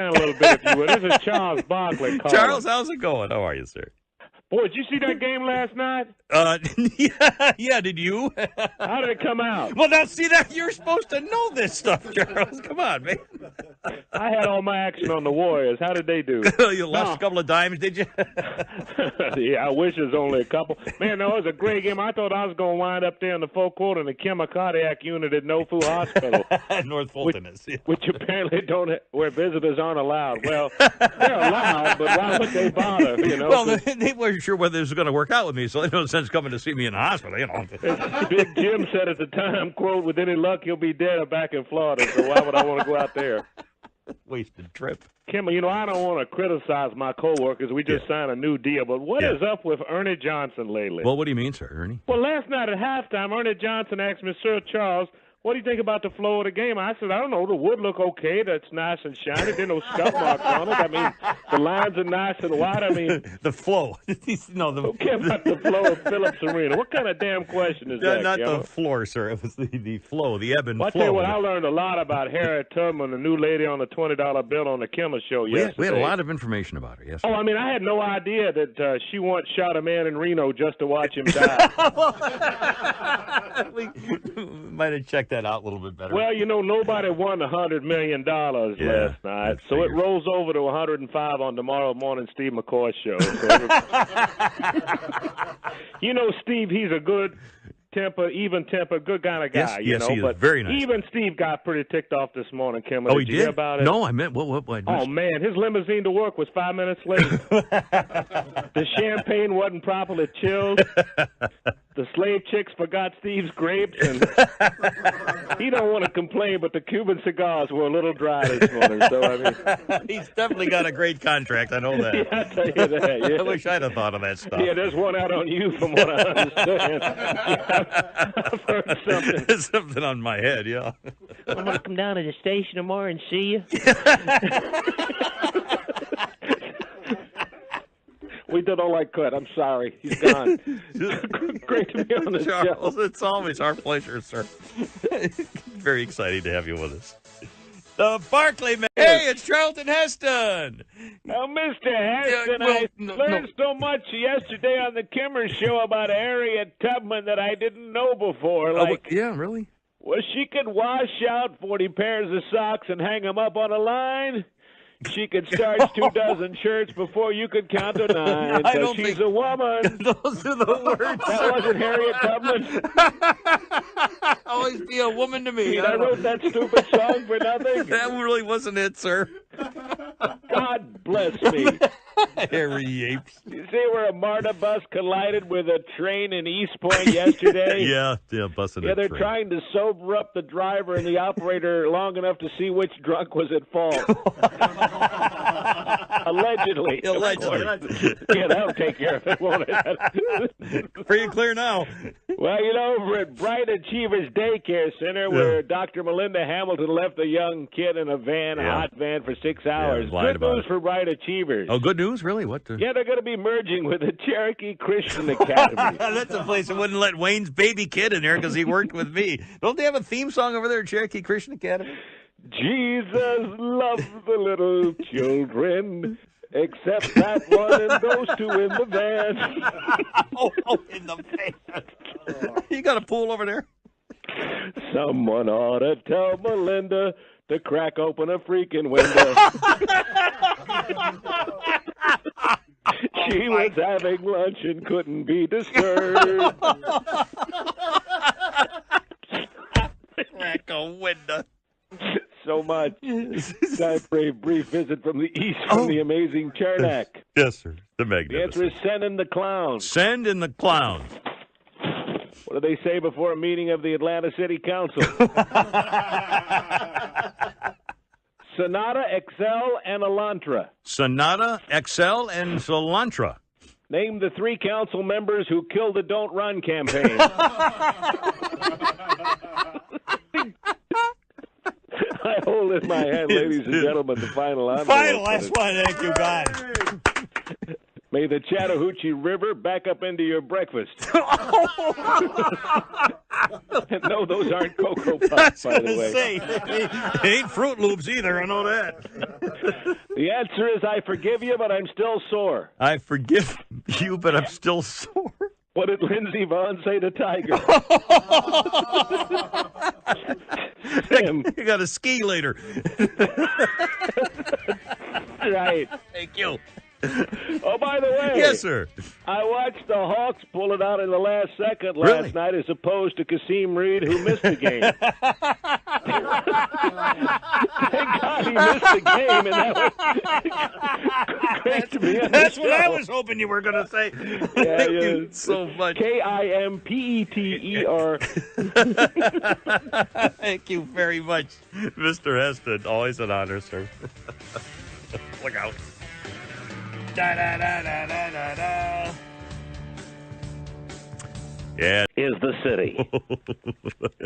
a little bit, if you would. This is Charles Barkley calling. Charles, how's it going? How are you, sir? Boy, did you see that game last night? Yeah, did you? How did it come out? Well, now, see that? You're supposed to know this stuff, Charles. Come on, man. I had all my action on the Warriors. How did they do? You lost a couple of dimes, did you? Yeah, I wish it was only a couple. Man, no, it was a great game. I thought I was going to wind up there in the fourth quarter in the cardiac unit at No Food Hospital. North Fulton is. Yeah. Which apparently where visitors aren't allowed. Well, they're allowed, but why would they bother, you know? Well, they weren't sure whether this was going to work out with me, so there's no sense coming to see me in the hospital, you know. Big Jim said at the time, quote, with any luck, he'll be dead or back in Florida, so why would I want to go out there? Wasted trip. Kimmel, you know, I don't want to criticize my coworkers. We just signed a new deal, but what is up with Ernie Johnson lately? Well, what do you mean, sir, Ernie? Well, last night at halftime, Ernie Johnson asked me, Sir Charles, what do you think about the flow of the game? I said, I don't know. The wood look okay. That's nice and shiny. There's no scuff marks on it. I mean, the lines are nice and wide. I mean, the flow. Who cares about the flow of Phillips Arena? What kind of damn question is that? Not the floor, sir. It was the flow, the ebb and flow. I tell you what, I learned a lot about Harriet Tubman, the new lady on the $20 bill on the Kimmel Show yesterday. We had a lot of information about her yesterday. Oh, I mean, I had no idea that she once shot a man in Reno just to watch him die. We might have checked that out a little bit better. Well, you know, nobody won $100 million last night, so it rolls over to 105 on tomorrow morning Steve McCoy's show. So you know, Steve, he's a good temper, even temper, good kind of guy. Yes, he is. But very nice. Even Steve got pretty ticked off this morning, Kim. Oh, he did? You hear about it? No, I meant what? Oh man, his limousine to work was 5 minutes late. The champagne wasn't properly chilled. The slave chicks forgot Steve's grapes, and he don't want to complain, but the Cuban cigars were a little dry this morning. So I mean, he's definitely got a great contract. I know that. Yeah, I tell you that. Yeah. I wish I'd have thought of that stuff. Yeah, there's one out on you, from what I understand. I've heard something. There's something on my head. Yeah. I'm going to come down to the station tomorrow and see you. We don't like Cut. I'm sorry. He's gone. Great to be on the Charles, show. it's always our pleasure, sir. Very exciting to have you with us. The Barkley man. Hey, it's Charlton Heston. Now, Mr. Heston, I learned so much yesterday on the Kimmer Show about Harriet Tubman that I didn't know before. Yeah, really? Well, she could wash out 40 pairs of socks and hang them up on a line. She could starch 24 shirts before you could count to 9. I don't she's think a woman. Those are the words. That wasn't Harriet Tubman. Always be a woman to me. I wrote that stupid song for nothing. That really wasn't it, sir. God bless me. Harry Apes. You see where a MARTA bus collided with a train in East Point yesterday? Yeah, busted Yeah, they're trying to sober up the driver and the operator long enough to see which drunk was at fault. Allegedly. Yeah, that'll take care of it, won't it? Pretty clear now. Well, you know, over at Bright Achievers Daycare Center, where Dr. Melinda Hamilton left a young kid in a van, a hot van, for 6 hours. Good news for Bright Achievers. Oh, good news? Really? What? Yeah, they're going to be merging with the Cherokee Christian Academy. That's a place that wouldn't let Wayne's baby kid in there because he worked with me. Don't they have a theme song over there at Cherokee Christian Academy? Jesus loves the little children, except that one and those two in the van. oh, in the van. You got a pool over there? Someone ought to tell Melinda to crack open a freaking window. She was having lunch and couldn't be disturbed. Crack a window. So much. Time for a brief visit from the east from the amazing Charnak. Yes, sir. The The magnificent. answer is send in the clown. Send in the clown. What do they say before a meeting of the Atlanta City Council? Sonata, Excel, and Elantra. Sonata, Excel, and Cilantro. Name the 3 council members who killed the Don't Run campaign. I hold in my hand, ladies and gentlemen, the final envelope. Last one. Thank you, guys. May the Chattahoochee River back up into your breakfast. No, those aren't Cocoa Puffs, by the way. Say, it ain't Fruit Loops either, I know that. The answer is I forgive you, but I'm still sore. I forgive you, but I'm still sore. What did Lindsey Vonn say to Tiger? Tim. You got to ski later. Right. Thank you. Oh, by the way. Yes, sir. I watched the Hawks pull it out in the last second last night as opposed to Kasim Reed, who missed the game. Thank God he missed the game, and that was great to be on That's the what show. I was hoping you were going to say. Yeah, Thank you so much. Kimpeter. Thank you very much, Mr. Heston. Always an honor, sir. Look out. Da, da, da, da, da, da, da. Yeah. Is the city.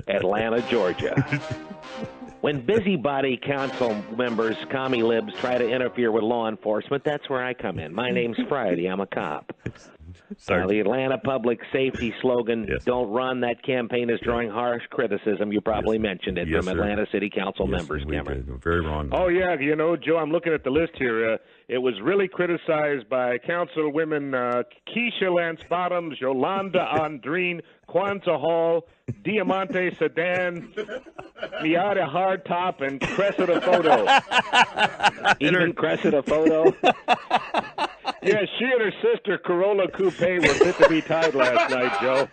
Atlanta, Georgia. When busybody council members, commie libs, try to interfere with law enforcement, that's where I come in. My name's Friday. I'm a cop. The Atlanta public safety slogan, Yes. Don't Run, that campaign is drawing harsh criticism. You probably mentioned it from sir. Atlanta City Council members, we Cameron. did. Very wrong. Oh, yeah, you know, Joe, I'm looking at the list here. It was really criticized by Councilwomen Keisha Lance Bottoms, Yolanda Andreen, Kwanzaa Hall, Diamante Sedan, Miata Hardtop, and Cressida Photo. Even Cressida Photo. Yeah, she and her sister Corolla Coupe were fit to be tied last night, Joe.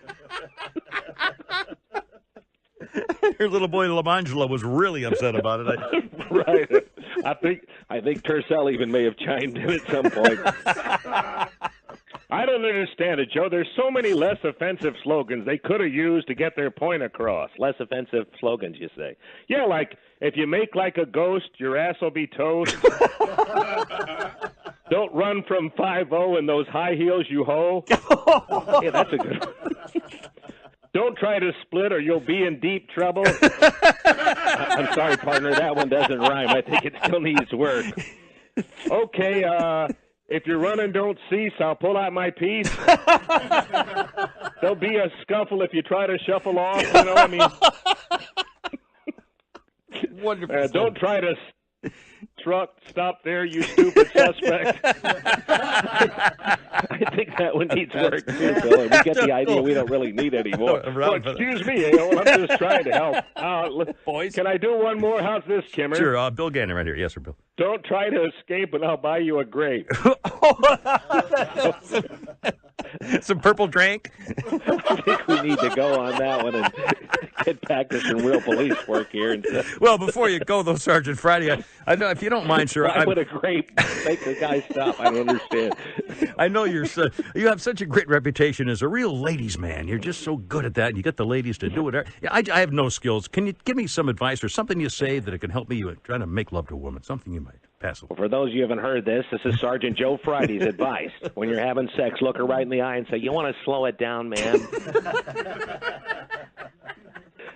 Your little boy Lamangela was really upset about it. Right. I think Tercel even may have chimed in at some point. I don't understand it, Joe. There's so many less offensive slogans they could have used to get their point across. Less offensive slogans, you say. Yeah, like, if you make like a ghost, your ass will be toast. Don't run from 5-0 in those high heels you hoe. Yeah, that's a good one. Don't try to split or you'll be in deep trouble. I'm sorry, partner, that one doesn't rhyme. I think it still needs work. Okay, if you're running, don't cease. I'll pull out my piece. There'll be a scuffle if you try to shuffle off, you know, I mean. Wonderful. Don't try to stop there, you stupid suspect. I think that one needs work, too, Bill. And we get the idea we don't really need any more. Well, excuse me, I'm just trying to help. Boys. Can I do one more? How's this, Kimmer? Sure, Bill Gannon right here. Yes, sir, Bill. Don't try to escape and I'll buy you a grape. Some purple drink. I think we need to go on that one and get back to some real police work here. Well, before you go, though, Sergeant Friday, I know, if you don't mind, sir. Why would a grape make the guy stop? I don't understand. I know you have such a great reputation as a real ladies' man. You're just so good at that, and you get the ladies to do it. I have no skills. Can you give me some advice or something you say that it can help me trying to make love to a woman? Something you might pass along. Well, for those of you who haven't heard this is Sergeant Joe Friday's advice. When you're having sex, look her right in the eye and say, "You want to slow it down, man?"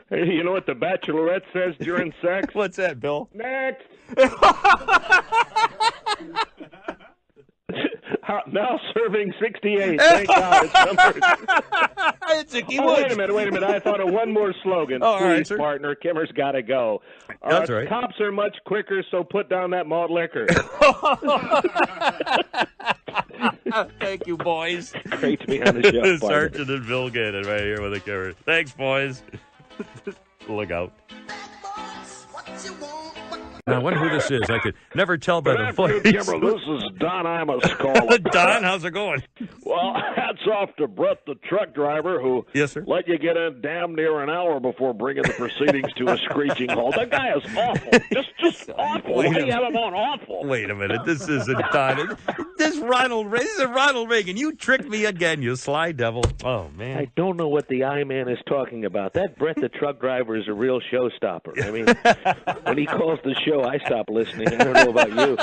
Hey, you know what the Bachelorette says during sex? What's that, Bill? Next. Now serving 68. Thank God it's numbered. It's Icky Oh, Woods. wait a minute. I thought of one more slogan. Oh, all right, Please, sir. partner. Kimmer's got to go. That's all right. Cops are much quicker, so put down that malt liquor. Thank you, boys. Great to be on the show, partner. Sergeant and Bill Gannon right here with the camera. Thanks, boys. Look out. Now, I wonder who this is. I could never tell by the voice. Kimmer, this is Don Imus calling. Don, how's it going? Well, hats off to Brett, the truck driver, who Yes, sir. let you get in damn near an hour before bringing the proceedings to a screeching halt. That guy is awful. Just awful. Why do you have him on awful? Wait a minute. This isn't Don. This is Ronald Reagan. You tricked me again, you sly devil. Oh, man. I don't know what the I-man is talking about. That Brett the truck driver is a real showstopper. I mean, when he calls the show, I stop listening. I don't know about you.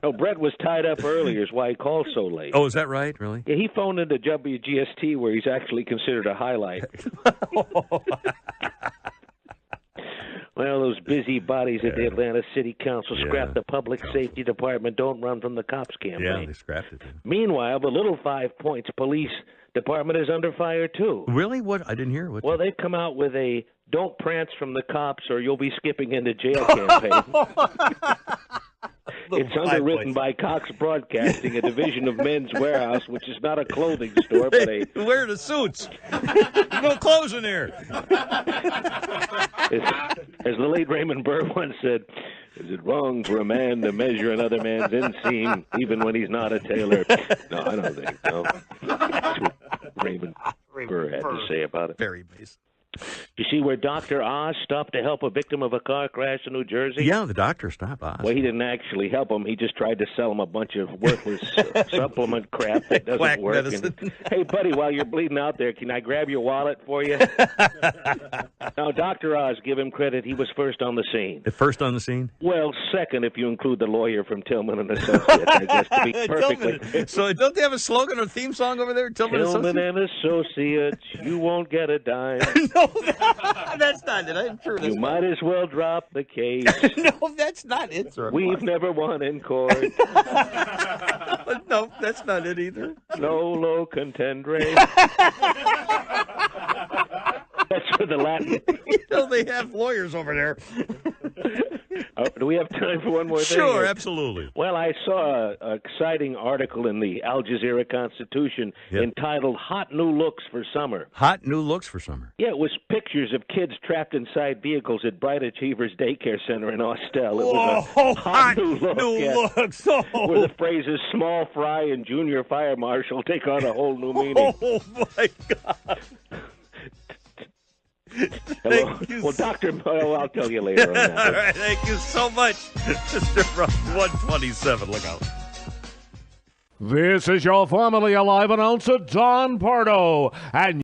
No, Brett was tied up earlier is why he called so late. Oh, is that right? Really? Yeah, he phoned into WGST where he's actually considered a highlight. Well, those busybodies at the Atlanta City Council scrapped the Public Safety Department Don't Run from the Cops campaign. Yeah, they scrapped it. Yeah. Meanwhile, the Little 5 Points Police Department is under fire, too. Really? What? I didn't hear. What? Well, they've come out with a Don't Prance from the Cops or You'll Be Skipping into Jail campaign. It's underwritten by Cox Broadcasting, a division of Men's Warehouse, which is not a clothing store, but a... Wear the suits. There's no clothes in here. As the late Raymond Burr once said, is it wrong for a man to measure another man's inseam even when he's not a tailor? No, I don't think so. That's what Raymond Burr had to say about it. Very basic. You see where Dr. Oz stopped to help a victim of a car crash in New Jersey? Yeah, the doctor stopped Oz. Well, he didn't actually help him. He just tried to sell him a bunch of worthless supplement crap that doesn't Quack work. And, hey, buddy, while you're bleeding out there, can I grab your wallet for you? Now, Dr. Oz, give him credit. He was first on the scene. First on the scene? Well, second, if you include the lawyer from Tillman and Associates, I guess, to be perfectly... So don't they have a slogan or theme song over there? Tillman and Associates, you won't get a dime. No, that's not it. I'm sure you might as well drop the case. No, that's not it, sir. We've never won in court. No, that's not it either. Nolo contendere. That's for the Latin. You know, they have lawyers over there. Do we have time for one more thing? Sure, absolutely. Well, I saw an exciting article in the Al Jazeera Constitution entitled Hot New Looks for Summer. Hot New Looks for Summer. Yeah, it was pictures of kids trapped inside vehicles at Bright Achievers Daycare Center in Austell. It was a hot new look. Looks. Oh. Where the phrases small fry and junior fire marshal take on a whole new meaning. Oh, my God. Hello. Well, Dr. Well, I'll tell you later on that. All right, thank you so much, Mr. Rock 127. Look out. This is your formerly alive announcer, Don Pardo, and